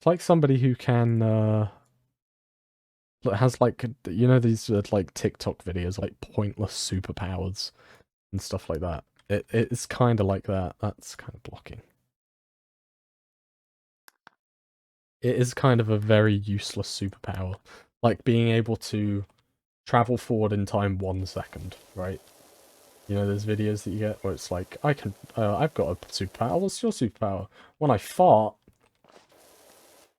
It's like somebody who can has like you know these like TikTok videos like pointless superpowers and stuff like that. It's kind of like that. That's kind of blocking. It is kind of a very useless superpower, like being able to travel forward in time 1 second, right? You know, there's videos that you get where it's like, I've got a superpower. What's your superpower? When I fart,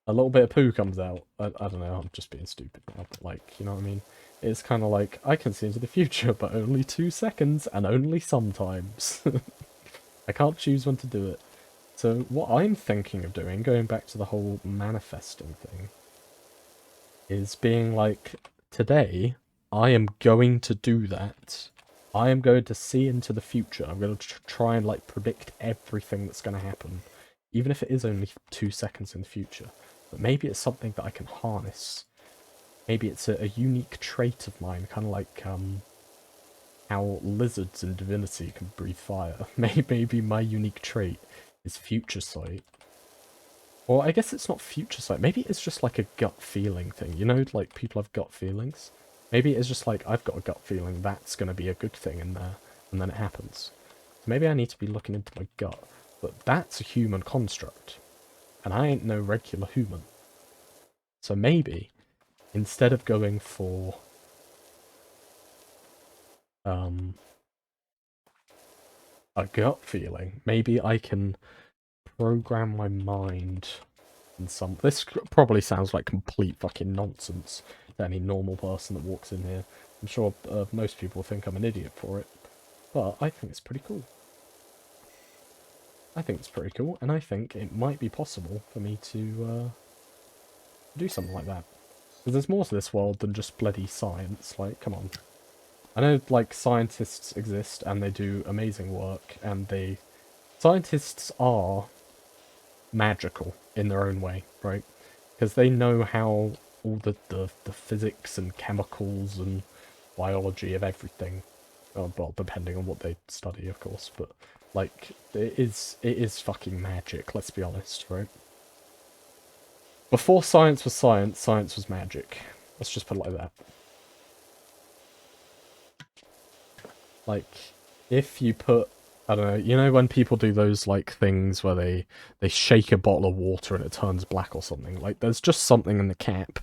a little bit of poo comes out. I don't know, I'm just being stupid now, but like, you know what I mean? It's kind of like, I can see into the future, but only 2 seconds, and only sometimes. I can't choose when to do it. So what I'm thinking of doing, going back to the whole manifesting thing, is being like, today, I am going to do that. I am going to see into the future. I'm going to try and like predict everything that's going to happen, even if it is only 2 seconds in the future. But maybe it's something that I can harness. Maybe it's a unique trait of mine, kind of like how lizards in Divinity can breathe fire. Maybe my unique trait is future sight. Or I guess it's not future sight. Maybe it's just like a gut feeling thing. You know, like people have gut feelings. Maybe it's just like I've got a gut feeling that's going to be a good thing in there, and then it happens. Maybe I need to be looking into my gut. But that's a human construct, and I ain't no regular human. So maybe instead of going for um a gut feeling, maybe I can program my mind in some. This probably sounds like complete fucking nonsense to any normal person that walks in here. I'm sure most people think I'm an idiot for it, but I think it's pretty cool. I think it's pretty cool, and I think it might be possible for me to do something like that. Because there's more to this world than just bloody science. Like, come on. I know, like, scientists exist and they do amazing work, and scientists are magical in their own way, right? Because they know how all the physics and chemicals and biology of everything, well, depending on what they study, of course, but like it is fucking magic. Let's be honest, right? Before science was science, science was magic. Let's just put it like that. Like, if you put, I don't know, you know when people do those like things where they shake a bottle of water and it turns black or something. Like, there's just something in the cap,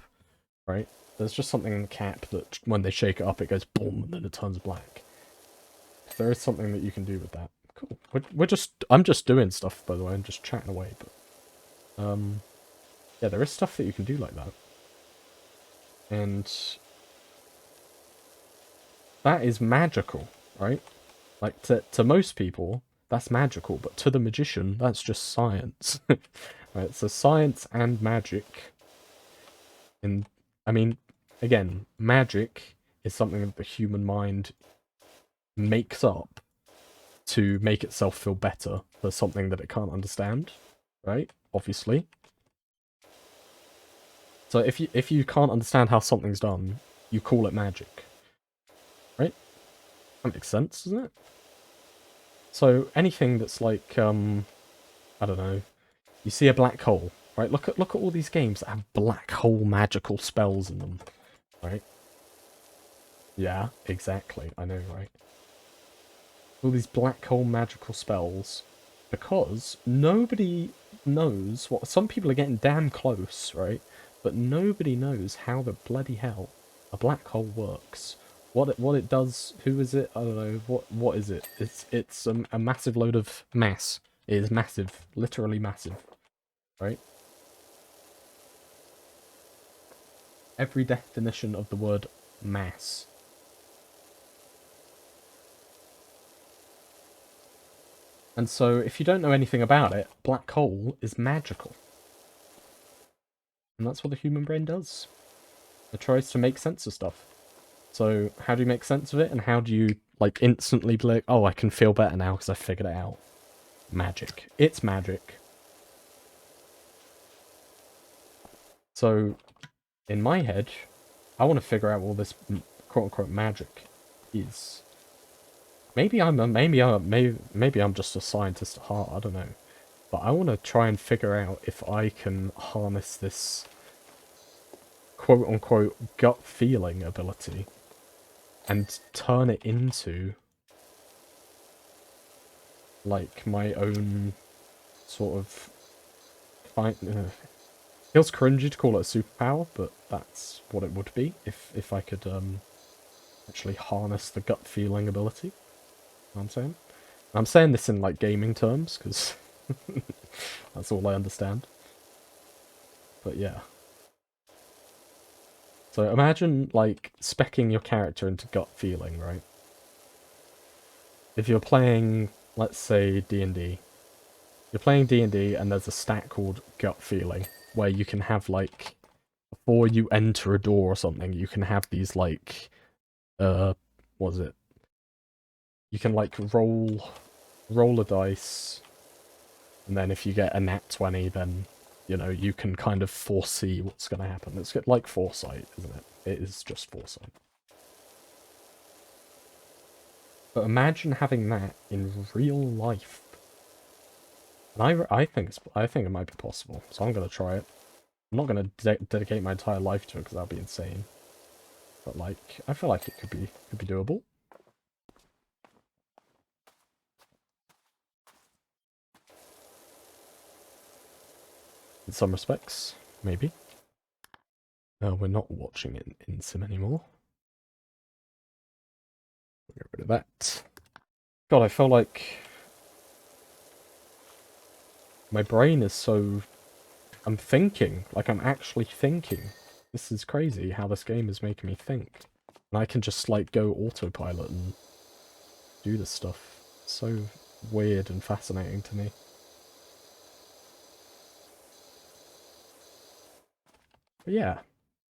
right? There's just something in the cap that when they shake it up, it goes boom, and then it turns black. If there is something that you can do with that, cool. I'm just doing stuff, by the way. I'm just chatting away, but yeah, there is stuff that you can do like that, and that is magical, right? Like to most people, that's magical, but to the magician, that's just science. Right? So science and magic. In I mean, again, magic is something that the human mind makes up to make itself feel better for something that it can't understand, right? Obviously. So if you can't understand how something's done, you call it magic, right? That makes sense, doesn't it? So anything that's like I don't know, you see a black hole, right? Look at all these games that have black hole magical spells in them, right? Yeah, exactly. I know, right? All these black hole magical spells, because nobody knows what. Some people are getting damn close, right? But nobody knows how the bloody hell a black hole works. What it does? Who is it? I don't know. What is it? It's a massive load of mass. It is massive, literally massive, right? Every definition of the word mass. And so, if you don't know anything about it, black hole is magical. And that's what the human brain does. It tries to make sense of stuff. So, how do you make sense of it? And how do you, like, instantly be like, oh, I can feel better now because I figured it out? Magic. It's magic. So, in my head, I want to figure out what this quote-unquote magic is. Maybe I'm just a scientist at heart. I don't know. But I want to try and figure out if I can harness this quote-unquote gut feeling ability and turn it into like my own sort of feels cringy to call it a superpower, but that's what it would be if I could actually harness the gut feeling ability. You know what I'm saying? I'm saying this in like gaming terms because that's all I understand. But yeah. So imagine like speccing your character into gut feeling, right? If you're playing, let's say D&D, you're playing D&D and there's a stat called gut feeling where you can have like before you enter a door or something, you can have these like what is it? You can like roll a dice, and then if you get a nat 20, then you know you can kind of foresee what's going to happen. It's like foresight, isn't it? It is just foresight. But imagine having that in real life. And I think it might be possible, so I'm gonna try it. I'm not gonna dedicate my entire life to it because that'd be insane. But like, I feel like it could be doable. In some respects, maybe. We're not watching it in sim anymore. Get rid of that. God, I feel like my brain is so... I'm thinking. Like, I'm actually thinking. This is crazy how this game is making me think. And I can just, like, go autopilot and do this stuff. So weird and fascinating to me. But yeah,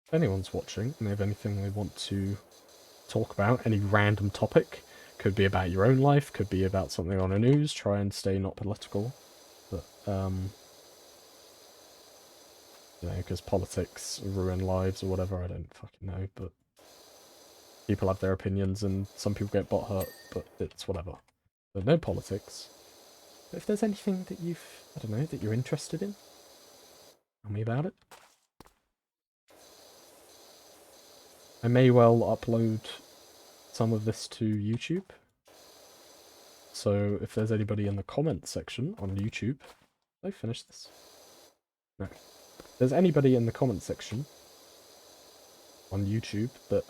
if anyone's watching and they have anything they want to talk about, any random topic, could be about your own life, could be about something on the news, try and stay not political. But, you know, because politics ruin lives or whatever, I don't fucking know, but people have their opinions and some people get butthurt, but it's whatever. So no politics. But if there's anything that I don't know, that you're interested in, tell me about it. I may well upload some of this to YouTube. So if there's anybody in the comments section on YouTube... Did I finish this? No. If there's anybody in the comment section on YouTube that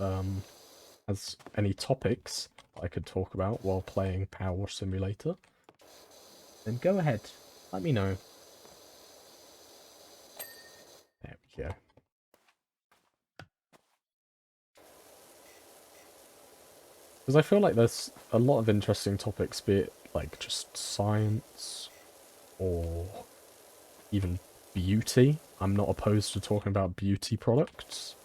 has any topics I could talk about while playing Power Wash Simulator, then go ahead. Let me know. There we go. Because I feel like there's a lot of interesting topics, be it like just science or even beauty. I'm not opposed to talking about beauty products.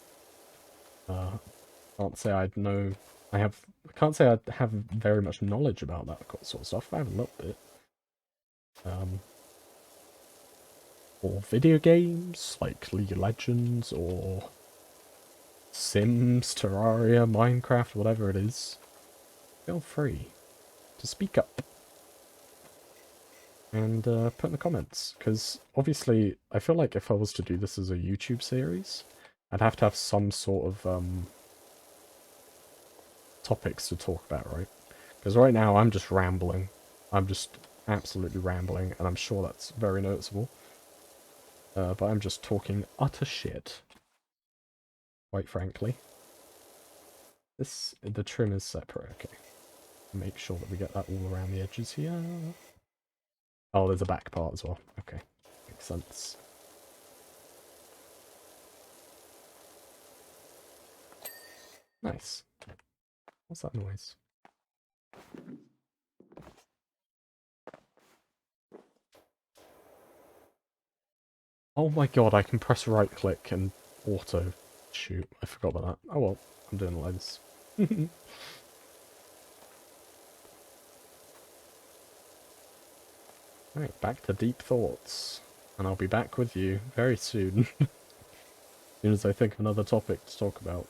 Can't say I'd know. I can't say I have very much knowledge about that sort of stuff. I have a little bit. Or video games like League of Legends or Sims, Terraria, Minecraft, whatever it is. Feel free to speak up and put in the comments, because obviously I feel like if I was to do this as a YouTube series, I'd have to have some sort of topics to talk about, right? Because right now I'm just rambling. I'm just absolutely rambling, and I'm sure that's very noticeable. But I'm just talking utter shit, quite frankly. The trim is separate, okay. Make sure that we get that all around the edges here. Oh, there's a back part as well. Okay, makes sense. Nice. What's that noise? Oh my god, I can press right click and auto shoot. I forgot about that. Oh well, I'm doing it like this. Alright, back to deep thoughts. And I'll be back with you very soon. As soon as I think of another topic to talk about.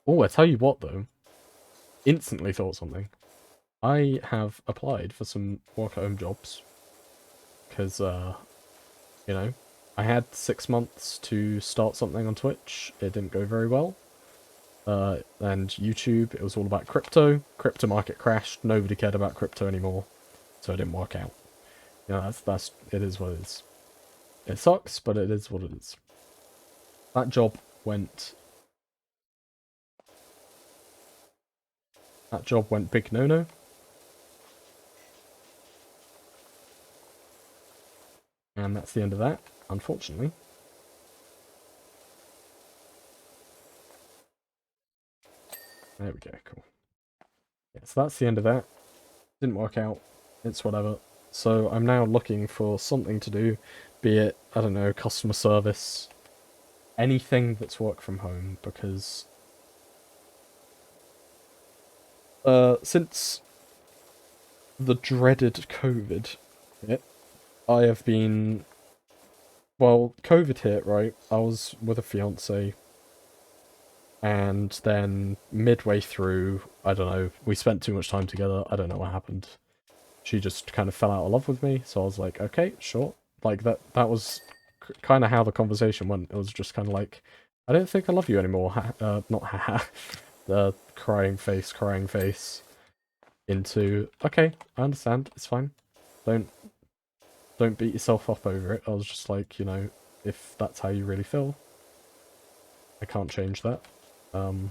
Oh, I tell you what though. Instantly thought something. I have applied for some work at home jobs. because, you know, I had 6 months to start something on Twitch. It didn't go very well. And YouTube, it was all about crypto. Crypto market crashed. Nobody cared about crypto anymore, so it didn't work out. You know, it is what it is. It sucks, but it is what it is. That job went. That job went big no-no. And that's the end of that, unfortunately. There we go, cool. Yeah, so that's the end of that. Didn't work out. It's whatever. So I'm now looking for something to do, be it, I don't know, customer service, anything that's work from home, because since the dreaded COVID hit, I have been, well, COVID hit, right? I was with a fiance, and then midway through, I don't know, we spent too much time together, I don't know what happened. She just kind of fell out of love with me, so I was like, okay, sure. Like, that was kind of how the conversation went. It was just kind of like, I don't think I love you anymore. Not haha. The crying face, into, okay, I understand, it's fine. Don't don't beat yourself up over it. I was just like, you know, if that's how you really feel, I can't change that. And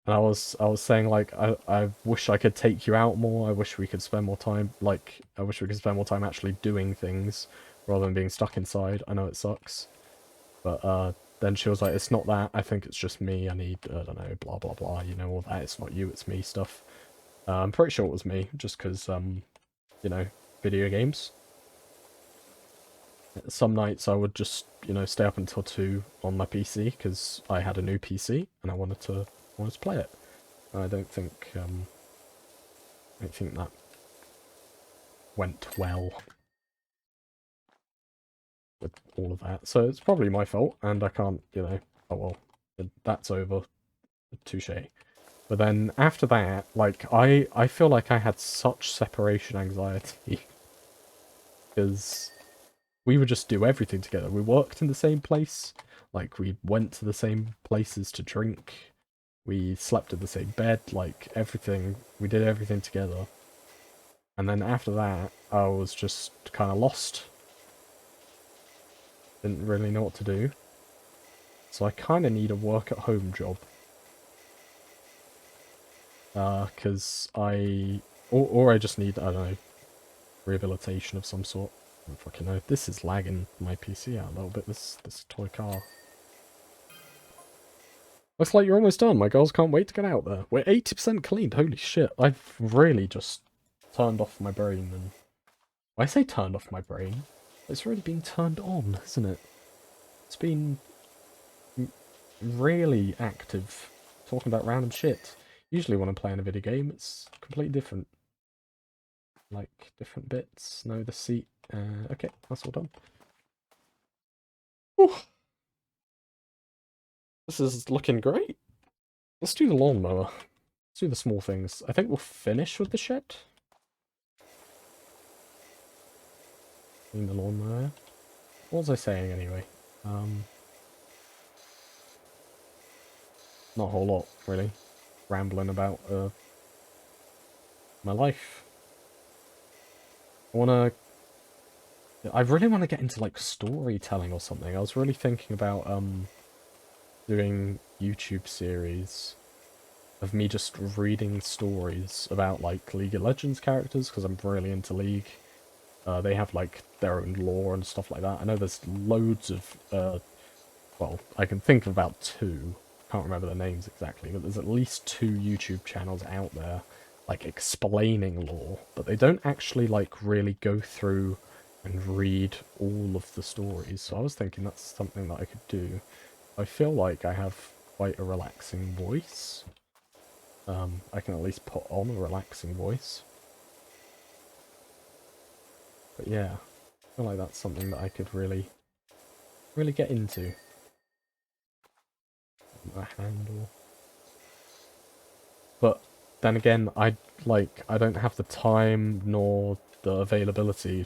I was saying like I wish I could take you out more. I wish we could spend more time. Like I wish we could spend more time actually doing things rather than being stuck inside. I know it sucks, but then she was like, "It's not that. I think it's just me. I need I don't know, blah blah blah. You know all that. It's not you. It's me stuff." I'm pretty sure it was me, just because you know, video games. Some nights I would just, you know, stay up until 2 on my PC because I had a new PC and I wanted to play it. I don't think that went well with all of that. So it's probably my fault, and I can't, you know, oh well, that's over, touche. But then after that, like, I feel like I had such separation anxiety because we would just do everything together. We worked in the same place, like, we went to the same places to drink, we slept in the same bed, like, everything, we did everything together. And then after that, I was just kind of lost. Didn't really know what to do. So I kind of need a work-at-home job. Because or I just need, I don't know, rehabilitation of some sort. I don't fucking know. This is lagging my PC out a little bit, this toy car. Looks like you're almost done. My girls can't wait to get out there. We're 80% cleaned. Holy shit. I've really just turned off my brain. And when I say turned off my brain, it's already been turned on, isn't it? It's been really active, talking about random shit. Usually when I'm playing a video game, it's completely different. Like, different bits. No, the seat. Okay, that's all done. Whew. This is looking great. Let's do the lawnmower. Let's do the small things. I think we'll finish with the shed. In the lawnmower. What was I saying anyway? Not a whole lot, really. Rambling about my life. I really want to get into like storytelling or something. I was really thinking about doing YouTube series of me just reading stories about like League of Legends characters because I'm really into League. They have like their own lore and stuff like that. I know there's loads of well, I can think of about 2. Can't remember their names exactly, but there's at least 2 YouTube channels out there like explaining lore, but they don't actually like really go through and read all of the stories. So I was thinking that's something that I could do. I feel like I have quite a relaxing voice. I can at least put on a relaxing voice. But yeah, I feel like that's something that I could really get into. A handle. But then again, I don't have the time nor the availability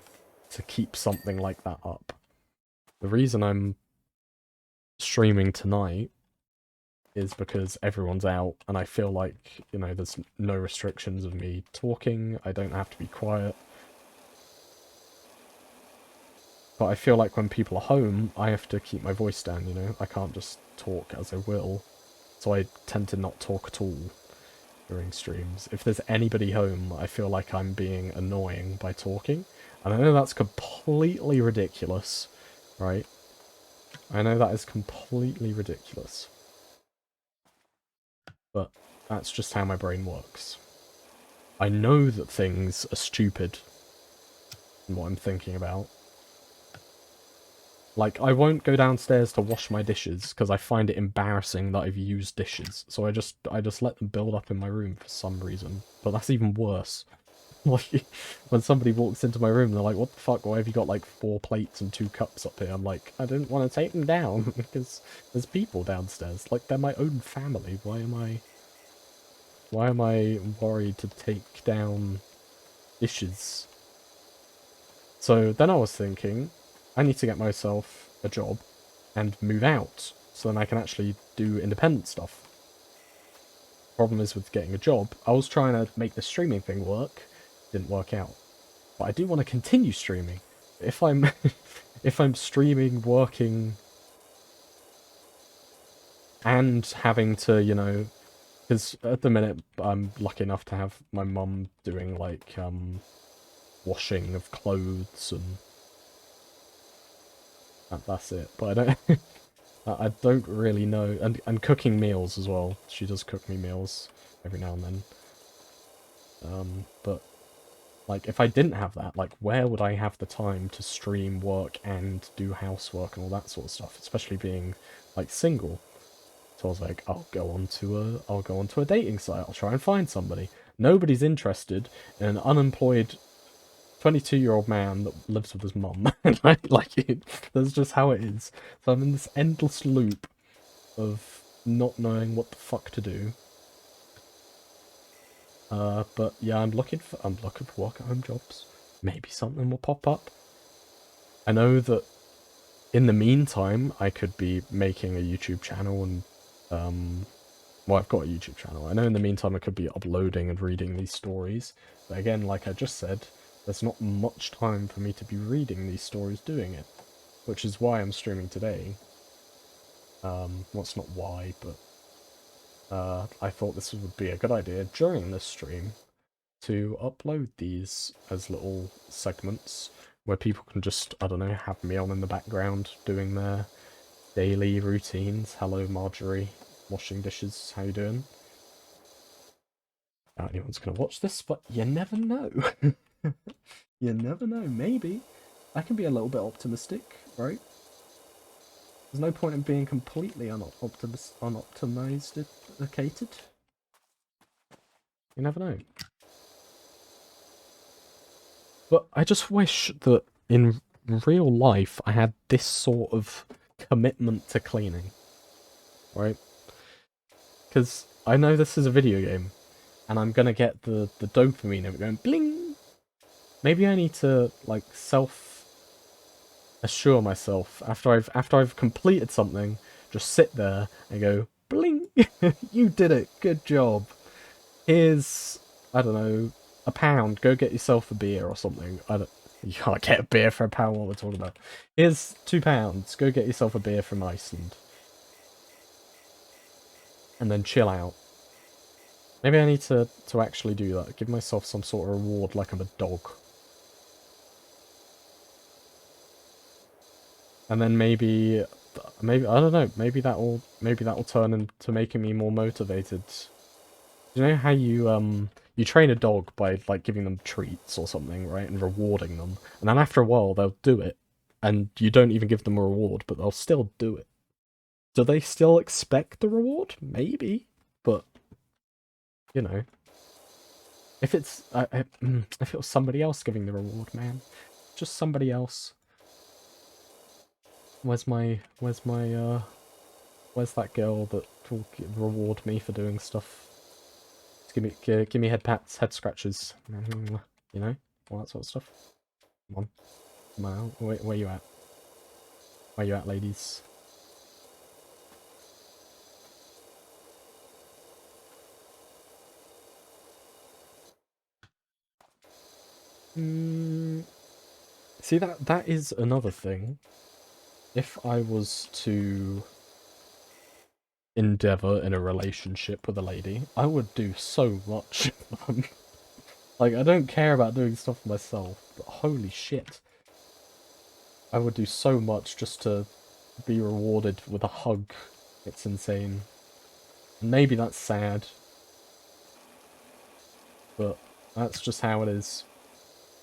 to keep something like that up. The reason I'm streaming tonight is because everyone's out and I feel like, you know, there's no restrictions of me talking, I don't have to be quiet. But I feel like when people are home, I have to keep my voice down, you know? I can't just talk as I will. So I tend to not talk at all during streams. If there's anybody home, I feel like I'm being annoying by talking. And I know that's completely ridiculous, right? I know that is completely ridiculous. But that's just how my brain works. I know that things are stupid in what I'm thinking about. Like, I won't go downstairs to wash my dishes because I find it embarrassing that I've used dishes. So I just let them build up in my room for some reason. But that's even worse. Like, when somebody walks into my room, they're like, what the fuck, why have you got like 4 plates and 2 cups up here? I'm like, I didn't want to take them down because there's people downstairs. Like, they're my own family. Why am I worried to take down dishes? So then I was thinking, I need to get myself a job and move out so then I can actually do independent stuff. Problem is with getting a job, I was trying to make the streaming thing work, didn't work out. But I do want to continue streaming. If I'm if I'm streaming, working, and having to, you know, because at the minute I'm lucky enough to have my mum doing like washing of clothes and that's it. But I don't I don't really know, and cooking meals as well. She does cook me meals every now and then. But like if I didn't have that, like where would I have the time to stream, work, and do housework and all that sort of stuff? Especially being like single. So I was like, I'll go onto a dating site. I'll try and find somebody. Nobody's interested in an unemployed 22-year-old man that lives with his mum. That's just how it is. So I'm in this endless loop of not knowing what the fuck to do. But yeah, I'm looking for work at home jobs. Maybe something will pop up. I know that in the meantime, I could be making a YouTube channel and well, I've got a YouTube channel. I know in the meantime I could be uploading and reading these stories. But again, like I just said, there's not much time for me to be reading these stories doing it. Which is why I'm streaming today. Well, it's not why, but I thought this would be a good idea during this stream to upload these as little segments where people can just, I don't know, have me on in the background doing their daily routines. Hello, Marjorie. Washing dishes. How you doing? Not anyone's gonna watch this, but you never know. You never know. Maybe. I can be a little bit optimistic, right? There's no point in being completely unoptimized. You never know. But I just wish that in real life I had this sort of commitment to cleaning, right? Because I know this is a video game, and I'm gonna get the dopamine of it going bling. Maybe I need to like assure myself after I've completed something, just sit there and go bling. You did it. Good job. Here's, I don't know, £1. Go get yourself a beer or something. You can't get a beer for £1. What we're talking about. Here's £2. Go get yourself a beer from Iceland. And then chill out. Maybe I need to actually do that. Give myself some sort of reward like I'm a dog. And then maybe I don't know, maybe that'll turn into making me more motivated. You know how you train a dog by like giving them treats or something, right? And rewarding them. And then after a while they'll do it. And you don't even give them a reward, but they'll still do it. Do they still expect the reward? Maybe. But you know, if it's if it was somebody else giving the reward, man. Just somebody else. Where's that girl that will reward me for doing stuff? Just give me head pats, head scratches, you know, all that sort of stuff. Come on. Come on, where you at? Where you at, ladies? See, that is another thing. If I was to endeavor in a relationship with a lady, I would do so much for them. Like, I don't care about doing stuff for myself, but holy shit. I would do so much just to be rewarded with a hug. It's insane. Maybe that's sad, but that's just how it is.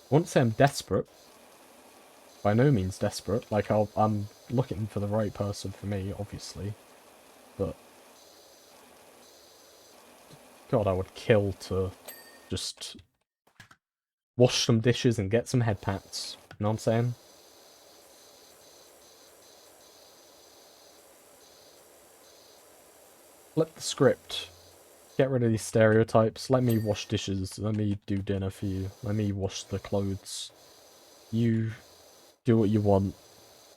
I wouldn't say I'm desperate. By no means desperate. Like, I'm looking for the right person for me, obviously. But, God, I would kill to just wash some dishes and get some head pats. You know what I'm saying? Flip the script. Get rid of these stereotypes. Let me wash dishes. Let me do dinner for you. Let me wash the clothes. You do what you want.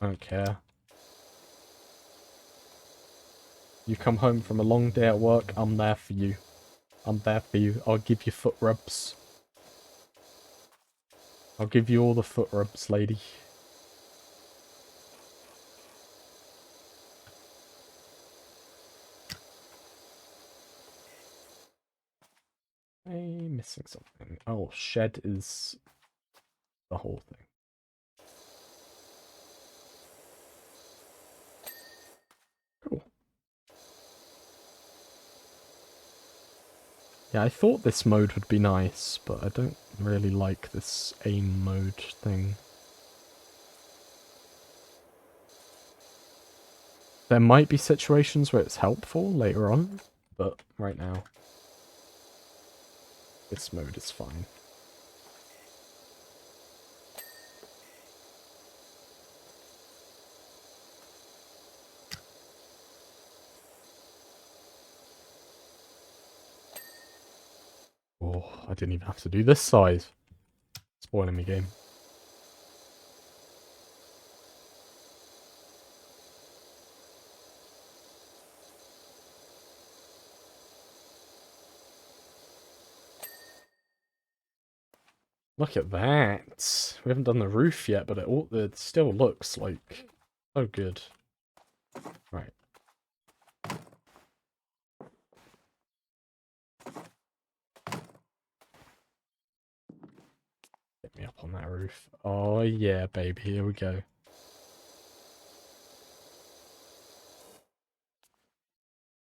I don't care. You come home from a long day at work, I'm there for you. I'm there for you. I'll give you foot rubs. I'll give you all the foot rubs, lady. I'm missing something. Oh, shed is the whole thing. Cool. Yeah, I thought this mode would be nice, but I don't really like this aim mode thing. There might be situations where it's helpful later on, but right now, this mode is fine. Oh, I didn't even have to do this side. Spoiling me game. Look at that. We haven't done the roof yet, but it still looks like so good. Right. Get me up on that roof. Oh yeah, baby, here we go.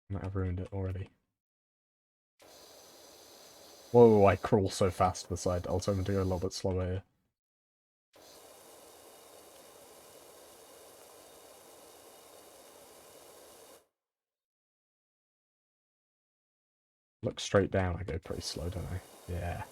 I might have ruined it already. Whoa, I crawl so fast to the side. I was hoping to go a little bit slower here. Look straight down, I go pretty slow, don't I? Yeah.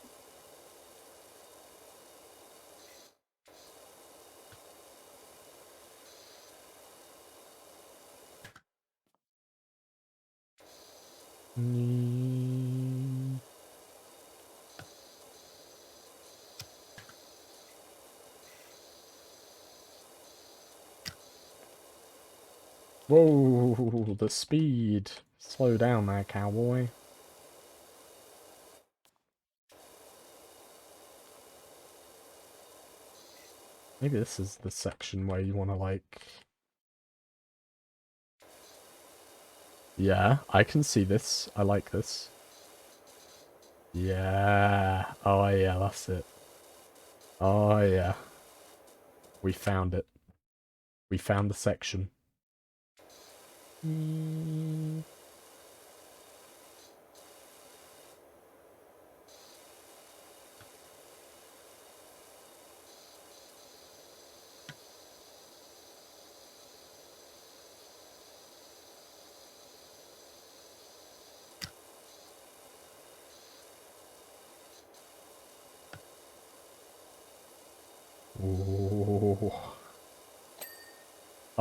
Whoa, the speed. Slow down there, cowboy. Maybe this is the section where you want to, like... Yeah, I can see this. I like this. Yeah. Oh, yeah, that's it. Oh, yeah. We found it. We found the section. Ooh.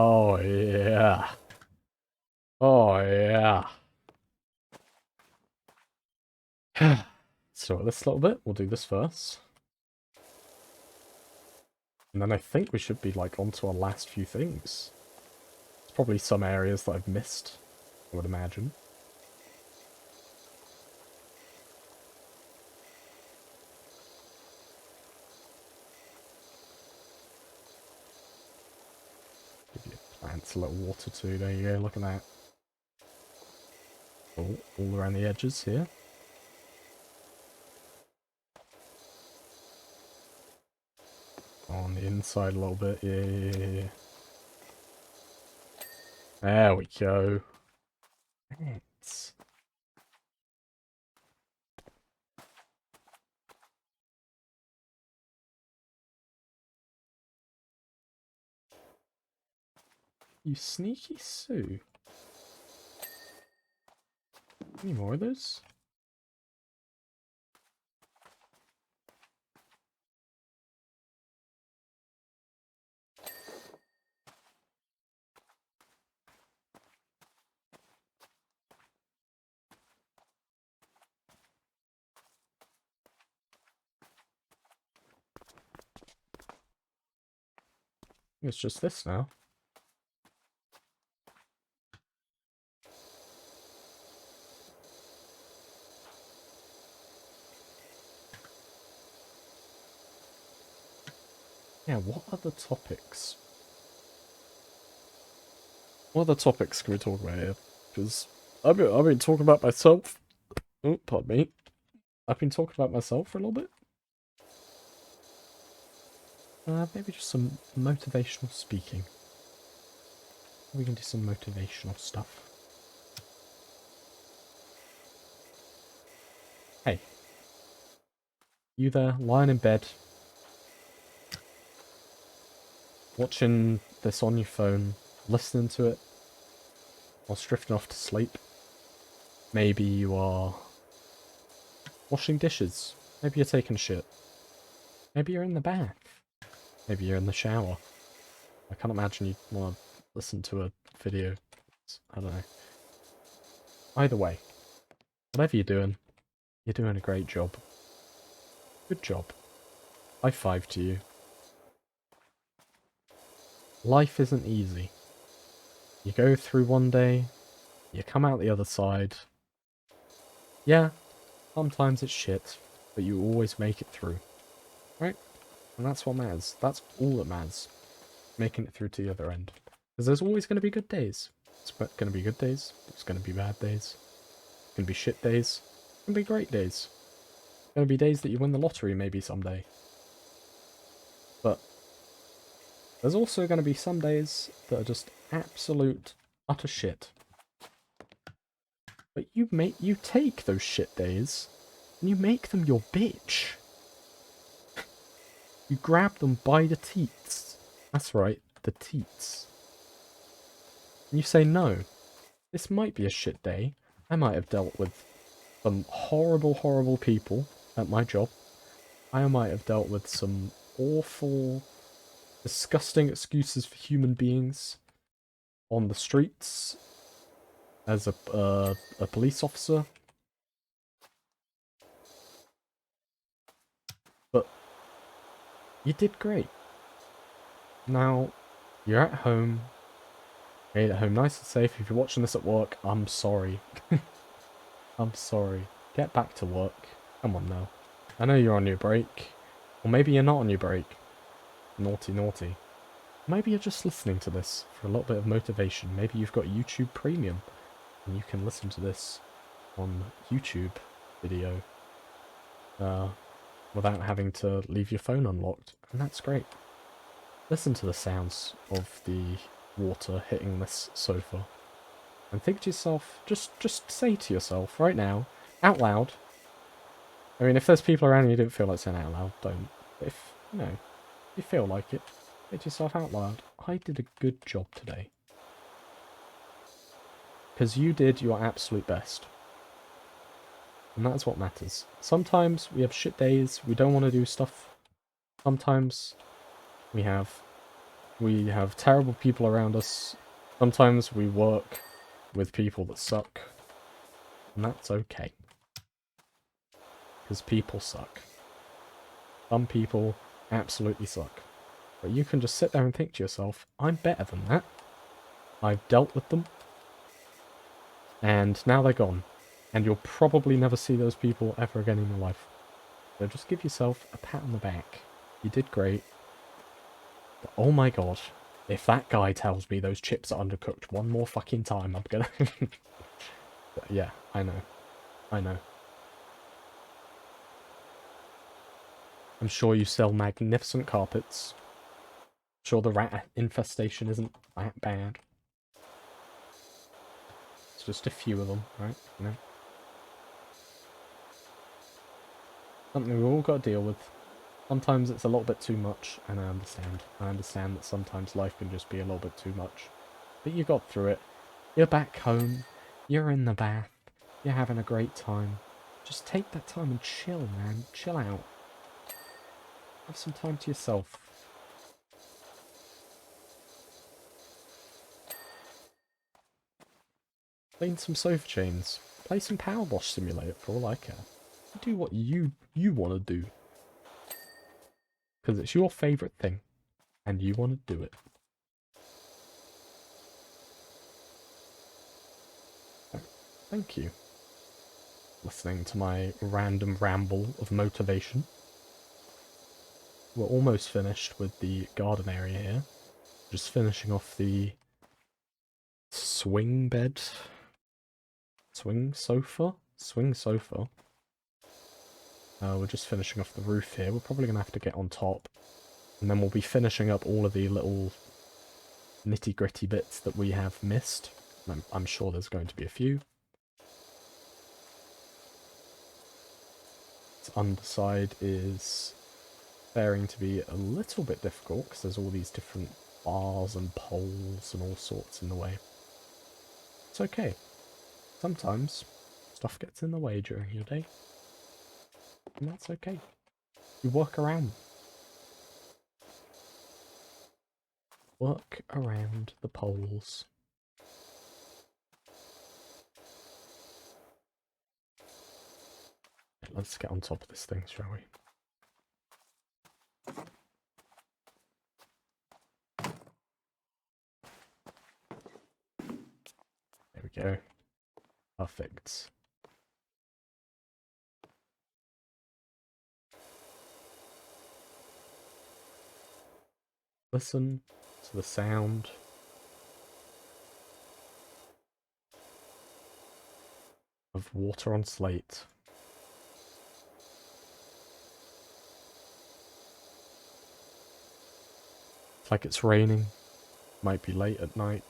Oh, yeah. Oh, yeah. So this little bit, we'll do this first. And then I think we should be, like, onto our last few things. There's probably some areas that I've missed, I would imagine. Give your plants a little water too. There you go, look at that. All around the edges here. On the inside a little bit. Yeah. There we go. Thanks. You sneaky Sue. Any more of those? It's just this now. Yeah, what other topics? What other topics can we talk about here? Because I've been talking about myself. Oh, pardon me. I've been talking about myself for a little bit. Maybe just some motivational speaking. We can do some motivational stuff. Hey. You there, lying in bed, watching this on your phone, listening to it, whilst drifting off to sleep. Maybe you are washing dishes. Maybe you're taking a shit. Maybe you're in the bath. Maybe you're in the shower. I can't imagine you'd want to listen to a video. I don't know. Either way, whatever you're doing a great job. Good job. High five to you. Life isn't easy. You go through one day, you come out the other side. Yeah, sometimes it's shit, but you always make it through. Right? And that's what matters. That's all that matters. Making it through to the other end. Because there's always going to be good days. It's going to be good days. It's going to be bad days. It's going to be shit days. It's going to be great days. It's going to be days that you win the lottery maybe someday. But there's also going to be some days that are just absolute utter shit. But you take those shit days and you make them your bitch. You grab them by the teats. That's right, the teats. And you say, no, this might be a shit day. I might have dealt with some horrible, horrible people at my job. I might have dealt with some awful, disgusting excuses for human beings on the streets as a police officer. But you did great. Now, you're at home. Made it home nice and safe. If you're watching this at work, I'm sorry. I'm sorry. Get back to work. Come on now. I know you're on your break. Or maybe you're not on your break. Naughty, naughty. Maybe you're just listening to this for a little bit of motivation. Maybe you've got YouTube Premium and you can listen to this on YouTube video without having to leave your phone unlocked. And that's great. Listen to the sounds of the water hitting this sofa. And think to yourself, just say to yourself right now, out loud. I mean, if there's people around and you don't feel like saying it out loud, don't. But if, you feel like it, say to yourself out loud, I did a good job today. Because you did your absolute best. And that's what matters. Sometimes we have shit days, we don't want to do stuff. Sometimes we have terrible people around us. Sometimes we work with people that suck. And that's okay. Because people suck. Some people absolutely suck. But you can just sit there and think to yourself, I'm better than that. I've dealt with them. And now they're gone. And you'll probably never see those people ever again in your life. So just give yourself a pat on the back. You did great. But oh my god, if that guy tells me those chips are undercooked one more fucking time, I'm gonna... Yeah, I know. I know. I'm sure you sell magnificent carpets. I'm sure the rat infestation isn't that bad. It's just a few of them, right? You know? Something we've all got to deal with. Sometimes it's a little bit too much, and I understand. I understand that sometimes life can just be a little bit too much. But you got through it. You're back home. You're in the bath. You're having a great time. Just take that time and chill, man. Chill out. Have some time to yourself. Clean some sofa chains. Play some Power Wash Simulator for all I care. Do what you want to do. Because it's your favourite thing. And you want to do it. So, thank you. Listening to my random ramble of motivation. We're almost finished with the garden area here. Just finishing off the swing bed. Swing sofa? Swing sofa. We're just finishing off the roof here. We're probably going to have to get on top. And then we'll be finishing up all of the little nitty-gritty bits that we have missed. I'm sure there's going to be a few. This underside is faring to be a little bit difficult because there's all these different bars and poles and all sorts in the way. It's okay. Sometimes stuff gets in the way during your day. And that's okay. You work around. Work around the poles. Let's get on top of this thing, shall we? There we go. Perfect. Listen to the sound of water on slate. It's like it's raining. Might be late at night,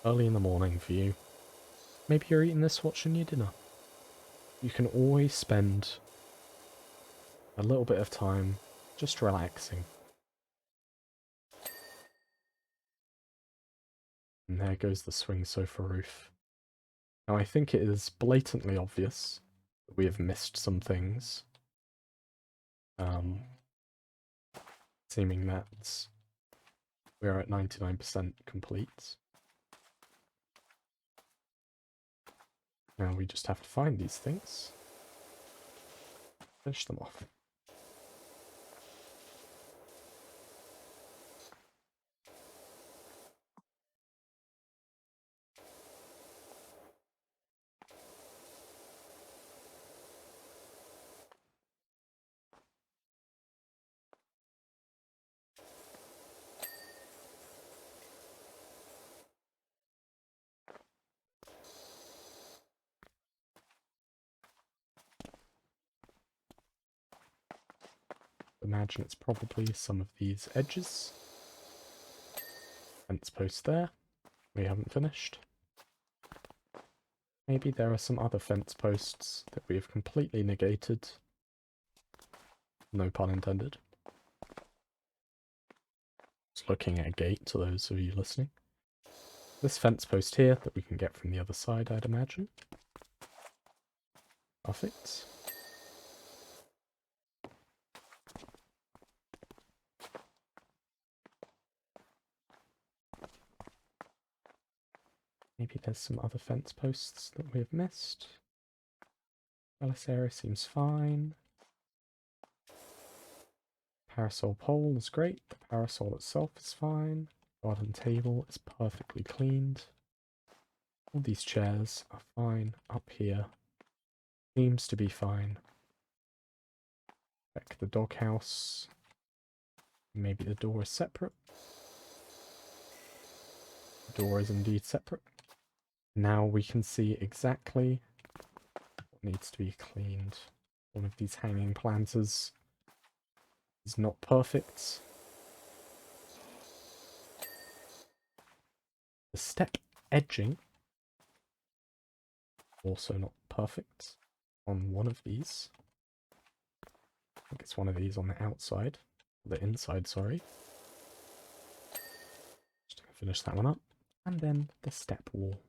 early in the morning for you. Maybe you're eating this watching your dinner. You can always spend a little bit of time just relaxing. And there goes the swing sofa roof. Now I think it is blatantly obvious that we have missed some things. Seeming that we are at 99% complete. Now we just have to find these things. Finish them off. Imagine it's probably some of these edges. Fence post there. We haven't finished. Maybe there are some other fence posts that we have completely negated. No pun intended. Just looking at a gate to those of you listening. This fence post here that we can get from the other side, I'd imagine. Perfect. Maybe there's some other fence posts that we have missed. Well, this area seems fine. Parasol pole is great. The parasol itself is fine. Garden table is perfectly cleaned. All these chairs are fine. Up here seems to be fine. Check the doghouse. Maybe the door is separate. The door is indeed separate. Now we can see exactly what needs to be cleaned. One of these hanging planters is not perfect. The step edging, also not perfect on one of these. I think it's one of these on the outside. The inside, sorry. Just gonna finish that one up. And then the step wall.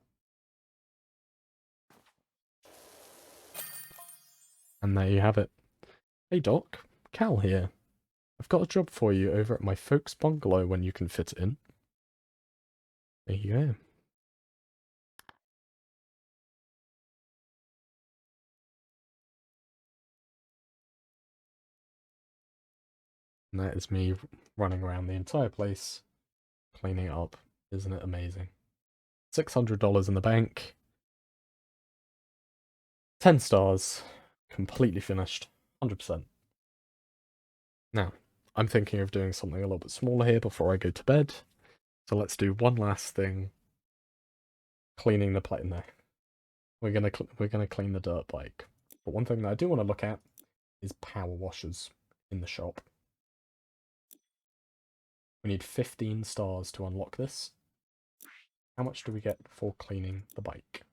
And there you have it. Hey Doc, Cal here. I've got a job for you over at my folks' bungalow when you can fit it in. There you go. And that is me running around the entire place, cleaning it up. Isn't it amazing? $600 in the bank. 10 stars. Completely finished. 100%. Now, I'm thinking of doing something a little bit smaller here before I go to bed. So let's do one last thing. Cleaning the plate. No. We're gonna clean the dirt bike. But one thing that I do want to look at is power washers in the shop. We need 15 stars to unlock this. How much do we get for cleaning the bike?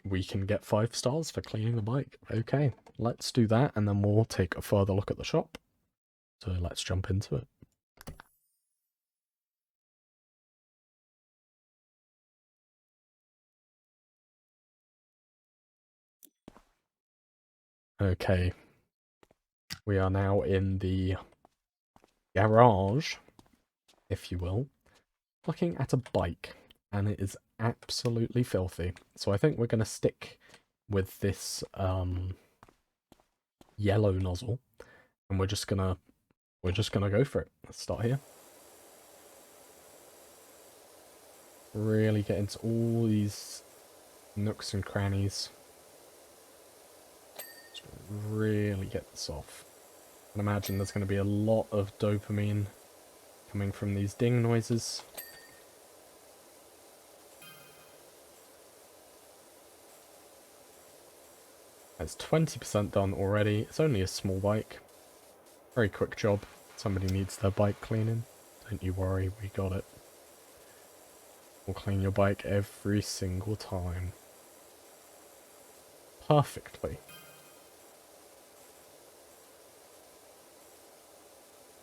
We can get 5 stars for cleaning the bike. Okay, let's do that and then we'll take a further look at the shop. So let's jump into it. Okay, we are now in the garage, if you will, looking at a bike, and it is absolutely filthy. So I think we're going to stick with this yellow nozzle, and we're just gonna go for it. Let's start here. Really get into all these nooks and crannies. Just really get this off. I can imagine there's going to be a lot of dopamine coming from these ding noises. It's 20% done already. It's only a small bike. Very quick job. Somebody needs their bike cleaning. Don't you worry, we got it. We'll clean your bike every single time. Perfectly.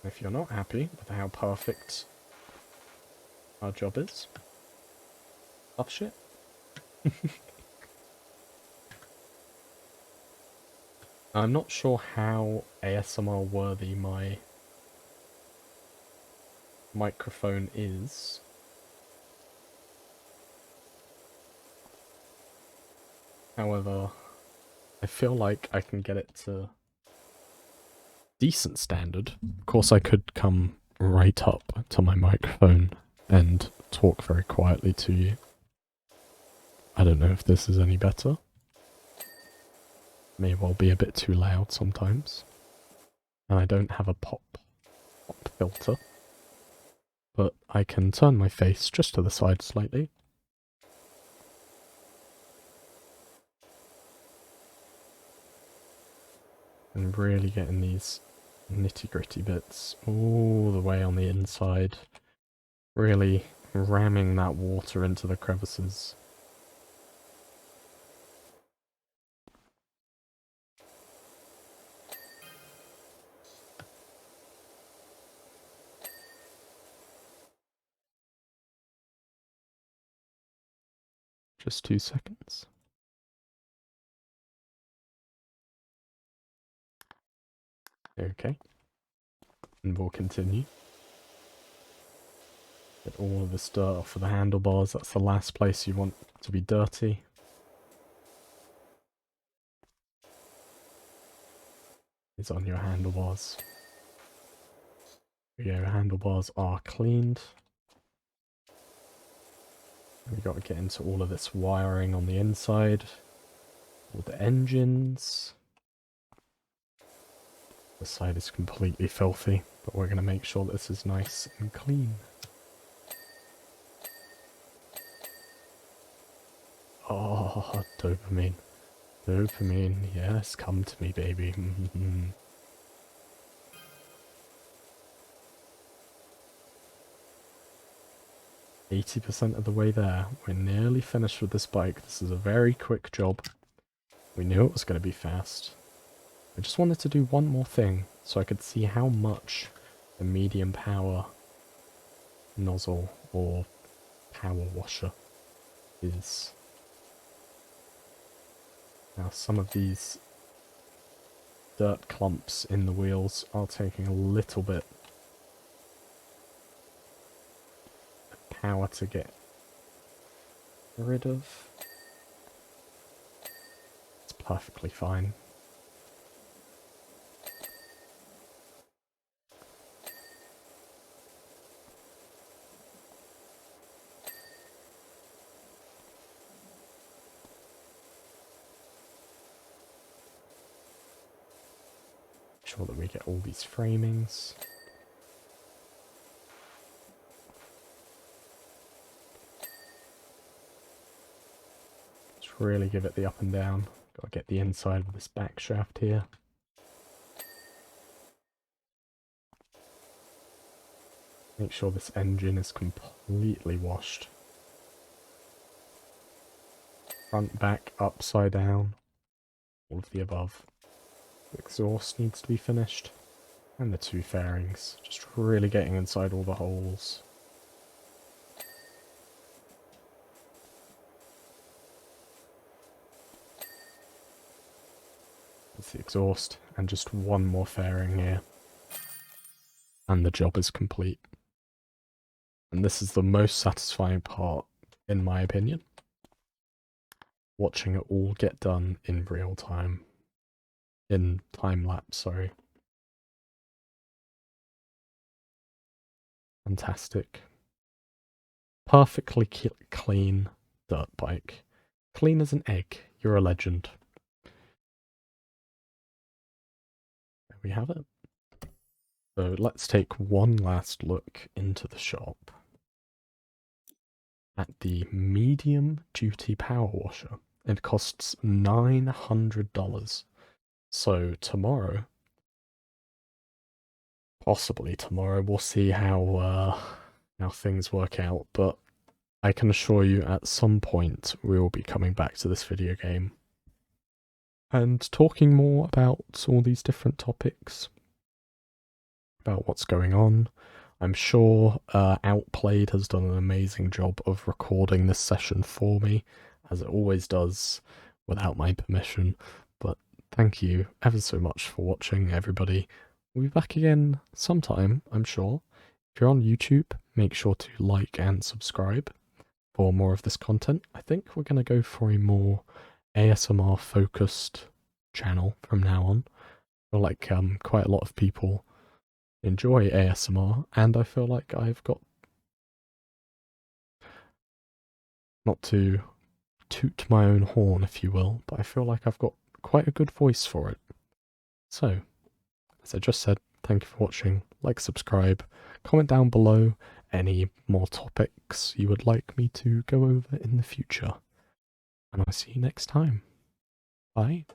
If you're not happy with how perfect our job is, tough shit. I'm not sure how ASMR worthy my microphone is. However, I feel like I can get it to decent standard. Of course, I could come right up to my microphone and talk very quietly to you. I don't know if this is any better. May well be a bit too loud sometimes. And I don't have a pop filter. But I can turn my face just to the side slightly. And really getting these nitty-gritty bits all the way on the inside. Really ramming that water into the crevices. Just 2 seconds. Okay. And we'll continue. Get all of this dirt off of the handlebars. That's the last place you want to be dirty. is on your handlebars. There we go, handlebars are cleaned. We got to get into all of this wiring on the inside. All the engines. The side is completely filthy, but we're going to make sure this is nice and clean. Oh, dopamine. Dopamine, yes, come to me, baby. 80% of the way there. We're nearly finished with this bike. This is a very quick job. We knew it was going to be fast. I just wanted to do one more thing so I could see how much the medium power nozzle or power washer is. Now some of these dirt clumps in the wheels are taking a little bit of power to get rid of. It's perfectly fine. Sure that we get all these framings. Just really give it the up and down. Got to get the inside of this back shaft here. Make sure this engine is completely washed. Front, back, upside down. All of the above. The exhaust needs to be finished. And the two fairings. Just really getting inside all the holes. That's the exhaust. And just one more fairing here. And the job is complete. And this is the most satisfying part, in my opinion. Watching it all get done in real time. In time-lapse, sorry. Fantastic. Perfectly clean dirt bike. Clean as an egg. You're a legend. There we have it. So let's take one last look into the shop at the medium duty power washer. It costs $900. So tomorrow, possibly tomorrow, we'll see how things work out, but I can assure you at some point we will be coming back to this video game and talking more about all these different topics, about what's going on. I'm sure Outplayed has done an amazing job of recording this session for me, as it always does, without my permission, but thank you ever so much for watching, everybody. We'll be back again sometime, I'm sure. If you're on YouTube, make sure to like and subscribe for more of this content. I think we're going to go for a more ASMR focused channel from now on. I feel like quite a lot of people enjoy ASMR, and I feel like I've got, not to toot my own horn if you will, but I feel like I've got quite a good voice for it. So, as I just said, thank you for watching, like, subscribe, comment down below any more topics you would like me to go over in the future, and I'll see you next time. Bye.